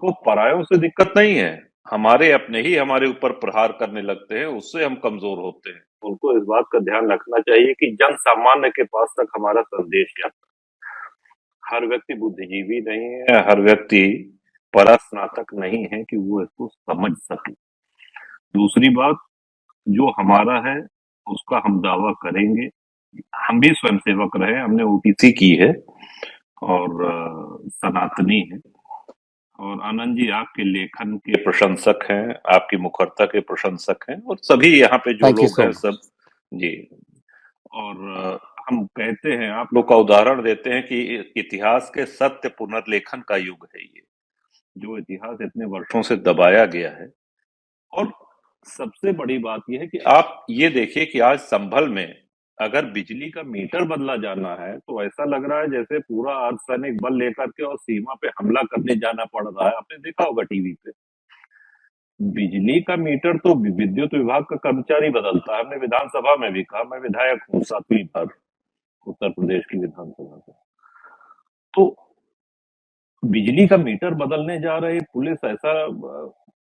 को परायों से दिक्कत नहीं है। हमारे अपने ही हमारे ऊपर प्रहार करने लगते हैं, उससे हम कमजोर होते हैं। उनको इस बात का ध्यान रखना चाहिए कि जन सामान्य के पास तक हमारा संदेश जाता है। हर व्यक्ति बुद्धिजीवी नहीं है, हर व्यक्ति परास्नातक नहीं है कि वो इसको समझ सके। दूसरी बात, जो हमारा है उसका हम दावा करेंगे। हम भी स्वयंसेवक रहे, हमने ओटीसी की है और सनातनी है। और आनंद जी आपके लेखन के प्रशंसक हैं, आपकी मुखरता के प्रशंसक हैं, और सभी यहाँ पे जो थैंक यू लोग सो हैं सब। मच। जी। और हम कहते हैं, आप लोग का उदाहरण देते हैं कि इतिहास के सत्य पुनर्लेखन का युग है ये। जो इतिहास इतने वर्षों से दबाया गया है। और सबसे बड़ी बात यह है कि आप ये देखिए कि आज संभल में अगर बिजली का मीटर बदला जाना है तो ऐसा लग रहा है जैसे पूरा अर्धसैनिक बल लेकर के और सीमा पे हमला करने जाना पड़ रहा है। आपने देखा होगा टीवी पे। बिजली का मीटर तो विद्युत विभाग का कर्मचारी बदलता है। हमने विधानसभा में भी कहा, मैं विधायक हूँ 7वीं बार उत्तर प्रदेश की विधानसभा से। तो बिजली का मीटर बदलने जा रही पुलिस, ऐसा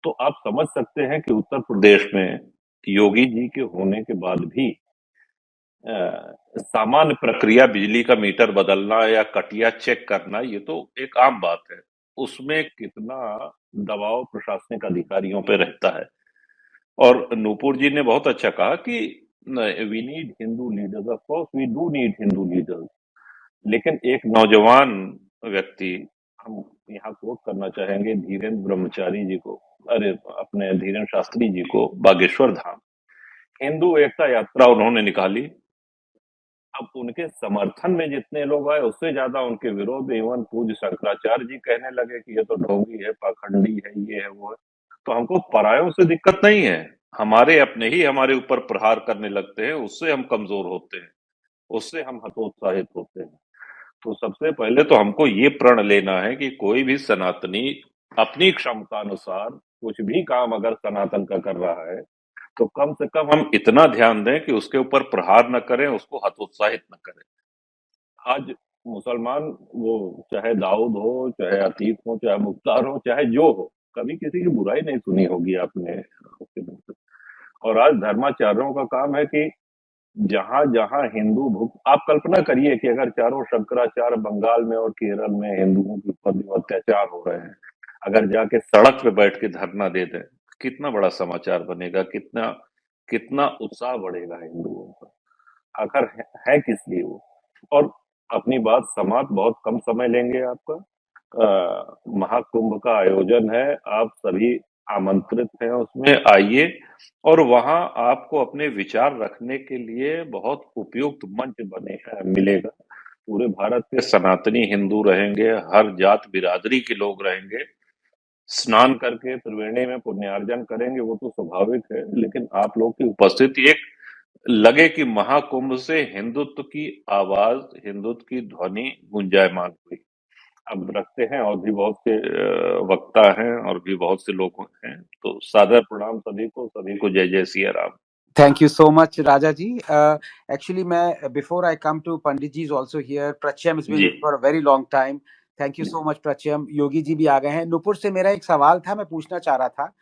तो आप समझ सकते हैं कि उत्तर प्रदेश में योगी जी के होने के बाद भी सामान्य प्रक्रिया बिजली का मीटर बदलना या कटिया चेक करना ये तो एक आम बात है। उसमें कितना दबाव प्रशासनिक अधिकारियों पे रहता है। और नूपुर जी ने बहुत अच्छा कहा कि we need Hindu leaders, of course we do need Hindu leaders. लेकिन एक नौजवान व्यक्ति, हम यहाँ कोट करना चाहेंगे धीरेन्द्र ब्रह्मचारी जी को, अरे अपने धीरेन्द्र शास्त्री जी को, बागेश्वर धाम हिंदू एकता यात्रा उन्होंने निकाली। अब उनके समर्थन में जितने लोग आए उससे ज्यादा उनके विरोध में इवन पूज्य शंकराचार्य जी कहने लगे कि ये तो ढोंगी है, पाखंडी है, ये है, वो है। तो हमको परायों से दिक्कत नहीं है, हमारे अपने ही हमारे ऊपर प्रहार करने लगते हैं, उससे हम कमजोर होते हैं, उससे हम हतोत्साहित होते हैं। तो सबसे पहले तो हमको ये प्रण लेना है कि कोई भी सनातनी अपनी क्षमता अनुसार कुछ भी काम अगर सनातन का कर रहा है तो कम से कम हम इतना ध्यान दें कि उसके ऊपर प्रहार न करें, उसको हतोत्साहित न करें। आज मुसलमान, वो चाहे दाऊद हो, चाहे अतीक हो, चाहे मुख्तार हो, चाहे जो हो, कभी किसी की बुराई नहीं सुनी होगी आपने उसके मुंह से। और आज धर्माचार्यों का काम है कि जहां जहां हिंदू भूख, आप कल्पना करिए कि अगर चारों शंकराचार्य बंगाल में और केरल में हिंदुओं के ऊपर जो अत्याचार हो रहे हैं अगर जाके सड़क पे बैठ के धरना दे दें, कितना बड़ा समाचार बनेगा, कितना कितना उत्साह बढ़ेगा हिंदुओं का। आखिर है किस लिए वो। और अपनी बात समाप्त, बहुत कम समय लेंगे आपका। महाकुंभ का आयोजन है, आप सभी आमंत्रित हैं, उसमें आइए। और वहां आपको अपने विचार रखने के लिए बहुत उपयुक्त मंच मिलेगा। पूरे भारत के सनातनी हिंदू रहेंगे, हर जात बिरादरी के लोग रहेंगे। स्नान करके त्रिवेणी में पुण्यार्जन करेंगे, वो तो स्वाभाविक है, लेकिन आप लोग की उपस्थिति एक लगे कि महाकुंभ से हिंदुत्व की आवाज, हिंदुत्व की ध्वनि गुंजायमान हुई। अब रखते हैं, और भी बहुत से वक्ता हैं और भी बहुत से लोग हैं, तो सादर प्रणाम सभी को जय जय Siya Ram. Thank you so much, Raja ji. Actually, before I come to Pandit ji is also here. Prachyam has been ji with for a very long time. Thank you so much, Prachyam. Yogi ji भी आ गए हैं। नुपुर से मेरा एक सवाल था, मैं पूछना चाह रहा था